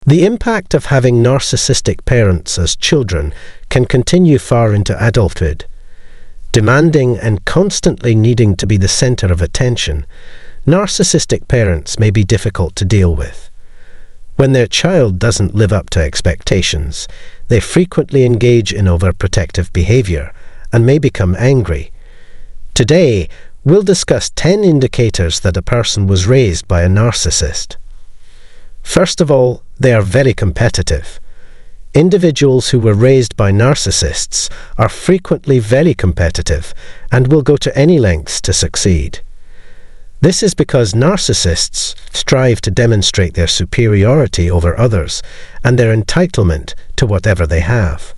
The impact of having narcissistic parents as children can continue far into adulthood. Demanding and constantly needing to be the center of attention, narcissistic parents may be difficult to deal with. When their child doesn't live up to expectations, they frequently engage in overprotective behavior and may become angry. Today, we'll discuss 10 indicators that a person was raised by a narcissist. First of all, they are very competitive. Individuals who were raised by narcissists are frequently very competitive and will go to any lengths to succeed. This is because narcissists strive to demonstrate their superiority over others and their entitlement to whatever they have.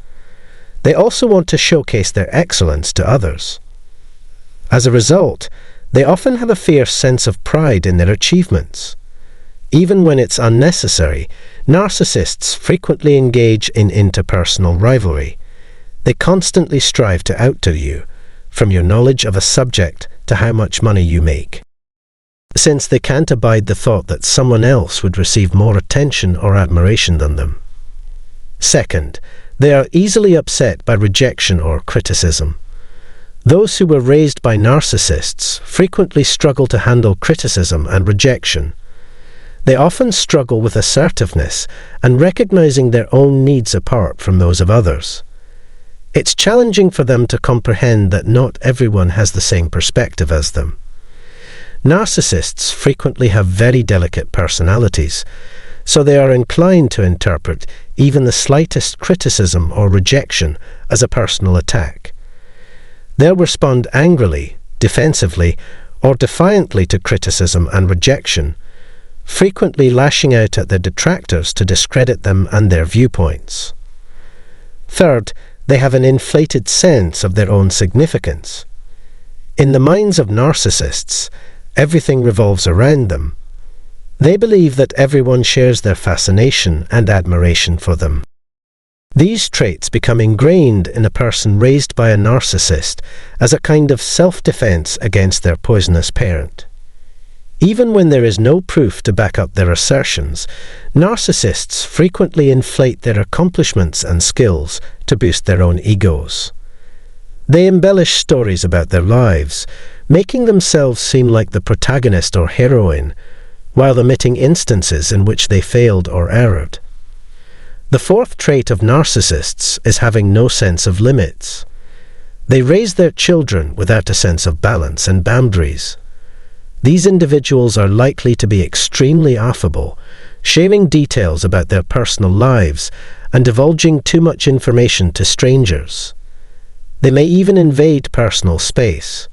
They also want to showcase their excellence to others. As a result, they often have a fierce sense of pride in their achievements. Even when it's unnecessary, narcissists frequently engage in interpersonal rivalry. They constantly strive to outdo you, from your knowledge of a subject to how much money you make. Since they can't abide the thought that someone else would receive more attention or admiration than them. Second, they are easily upset by rejection or criticism. Those who were raised by narcissists frequently struggle to handle criticism and rejection. They often struggle with assertiveness and recognizing their own needs apart from those of others. It's challenging for them to comprehend that not everyone has the same perspective as them. Narcissists frequently have very delicate personalities, so they are inclined to interpret even the slightest criticism or rejection as a personal attack. They'll respond angrily, defensively, or defiantly to criticism and rejection, frequently lashing out at their detractors to discredit them and their viewpoints. Third, they have an inflated sense of their own significance. In the minds of narcissists, everything revolves around them. They believe that everyone shares their fascination and admiration for them. These traits become ingrained in a person raised by a narcissist as a kind of self-defense against their poisonous parent. Even when there is no proof to back up their assertions, narcissists frequently inflate their accomplishments and skills to boost their own egos. They embellish stories about their lives, making themselves seem like the protagonist or heroine, while omitting instances in which they failed or erred. The fourth trait of narcissists is having no sense of limits. They raise their children without a sense of balance and boundaries. These individuals are likely to be extremely affable, sharing details about their personal lives and divulging too much information to strangers. They may even invade personal space.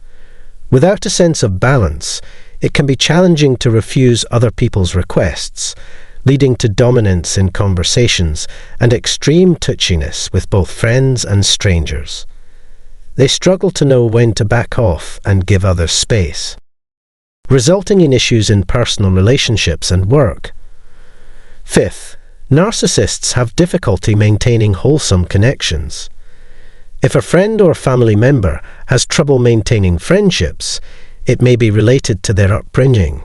Without a sense of balance, it can be challenging to refuse other people's requests, leading to dominance in conversations and extreme touchiness with both friends and strangers. They struggle to know when to back off and give others space, resulting in issues in personal relationships and work. Fifth, narcissists have difficulty maintaining wholesome connections. If a friend or family member has trouble maintaining friendships, it may be related to their upbringing.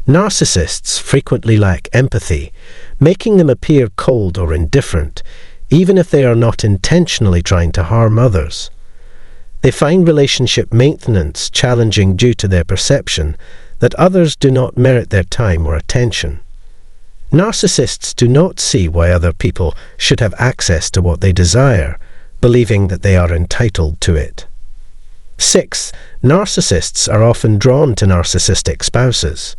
Narcissists frequently lack empathy, making them appear cold or indifferent, even if they are not intentionally trying to harm others. They find relationship maintenance challenging due to their perception that others do not merit their time or attention. Narcissists do not see why other people should have access to what they desire, believing that they are entitled to it. Sixth, narcissists are often drawn to narcissistic spouses.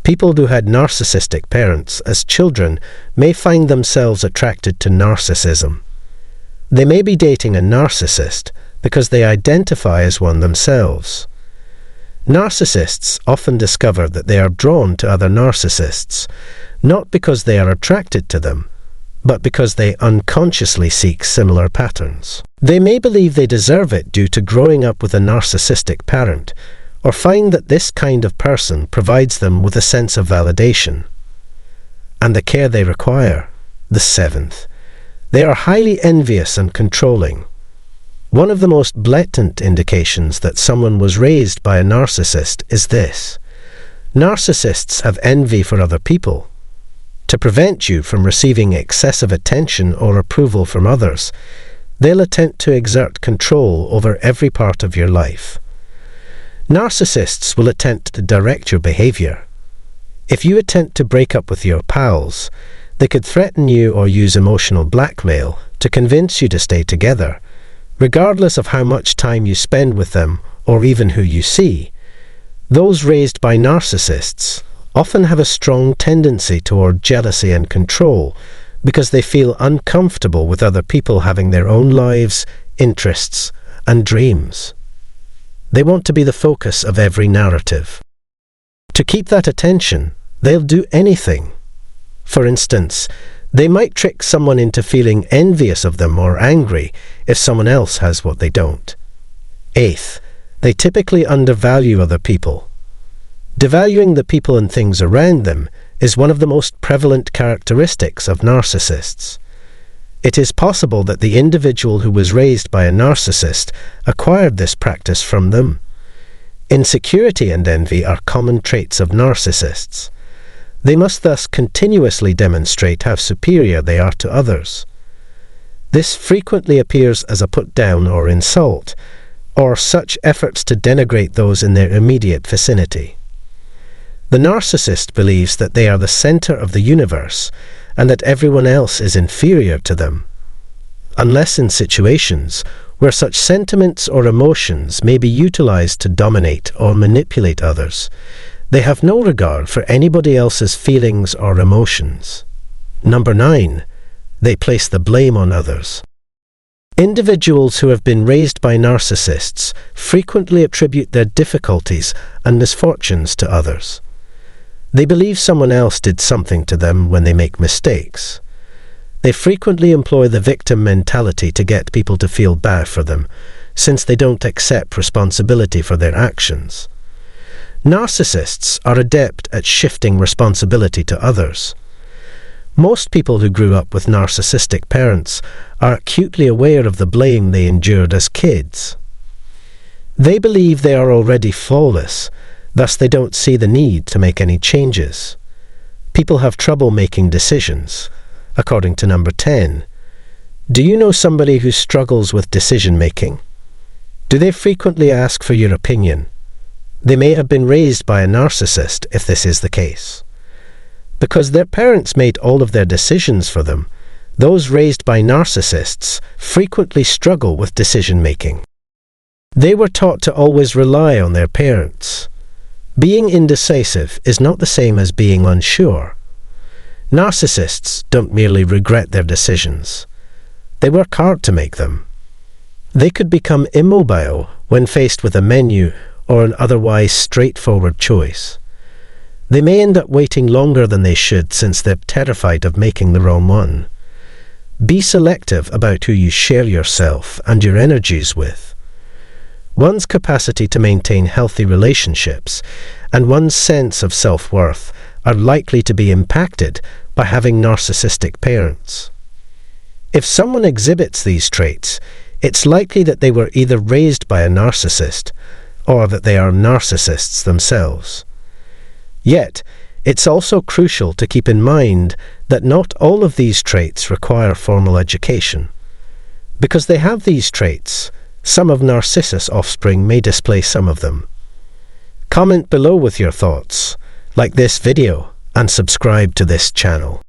People who had narcissistic parents as children may find themselves attracted to narcissism. They may be dating a narcissist because they identify as one themselves. Narcissists often discover that they are drawn to other narcissists, not because they are attracted to them, but because they unconsciously seek similar patterns. They may believe they deserve it due to growing up with a narcissistic parent, or find that this kind of person provides them with a sense of validation and the care they require. The seventh, they are highly envious and controlling. One of the most blatant indications that someone was raised by a narcissist is this: narcissists have envy for other people. To prevent you from receiving excessive attention or approval from others, they'll attempt to exert control over every part of your life. Narcissists will attempt to direct your behavior. If you attempt to break up with your pals, they could threaten you or use emotional blackmail to convince you to stay together, regardless of how much time you spend with them or even who you see. Those raised by narcissists often have a strong tendency toward jealousy and control because they feel uncomfortable with other people having their own lives, interests, and dreams. They want to be the focus of every narrative. To keep that attention, they'll do anything. For instance, they might trick someone into feeling envious of them or angry if someone else has what they don't. Eighth, they typically undervalue other people. Devaluing the people and things around them is one of the most prevalent characteristics of narcissists. It is possible that the individual who was raised by a narcissist acquired this practice from them. Insecurity and envy are common traits of narcissists. They must thus continuously demonstrate how superior they are to others. This frequently appears as a put-down or insult, or such efforts to denigrate those in their immediate vicinity. The narcissist believes that they are the center of the universe and that everyone else is inferior to them. Unless in situations where such sentiments or emotions may be utilized to dominate or manipulate others, they have no regard for anybody else's feelings or emotions. Number 9, they place the blame on others. Individuals who have been raised by narcissists frequently attribute their difficulties and misfortunes to others. They believe someone else did something to them when they make mistakes. They frequently employ the victim mentality to get people to feel bad for them, since they don't accept responsibility for their actions. Narcissists are adept at shifting responsibility to others. Most people who grew up with narcissistic parents are acutely aware of the blame they endured as kids. They believe they are already flawless, thus they don't see the need to make any changes. People have trouble making decisions. According to number 10, do you know somebody who struggles with decision-making? Do they frequently ask for your opinion? They may have been raised by a narcissist if this is the case. Because their parents made all of their decisions for them, those raised by narcissists frequently struggle with decision-making. They were taught to always rely on their parents. Being indecisive is not the same as being unsure. Narcissists don't merely regret their decisions. They work hard to make them. They could become immobile when faced with a menu or an otherwise straightforward choice. They may end up waiting longer than they should since they're terrified of making the wrong one. Be selective about who you share yourself and your energies with. One's capacity to maintain healthy relationships and one's sense of self-worth are likely to be impacted by having narcissistic parents. If someone exhibits these traits, it's likely that they were either raised by a narcissist or that they are narcissists themselves. Yet, it's also crucial to keep in mind that not all of these traits require formal education. Because they have these traits, some of Narcissus' offspring may display some of them. Comment below with your thoughts, like this video, and subscribe to this channel.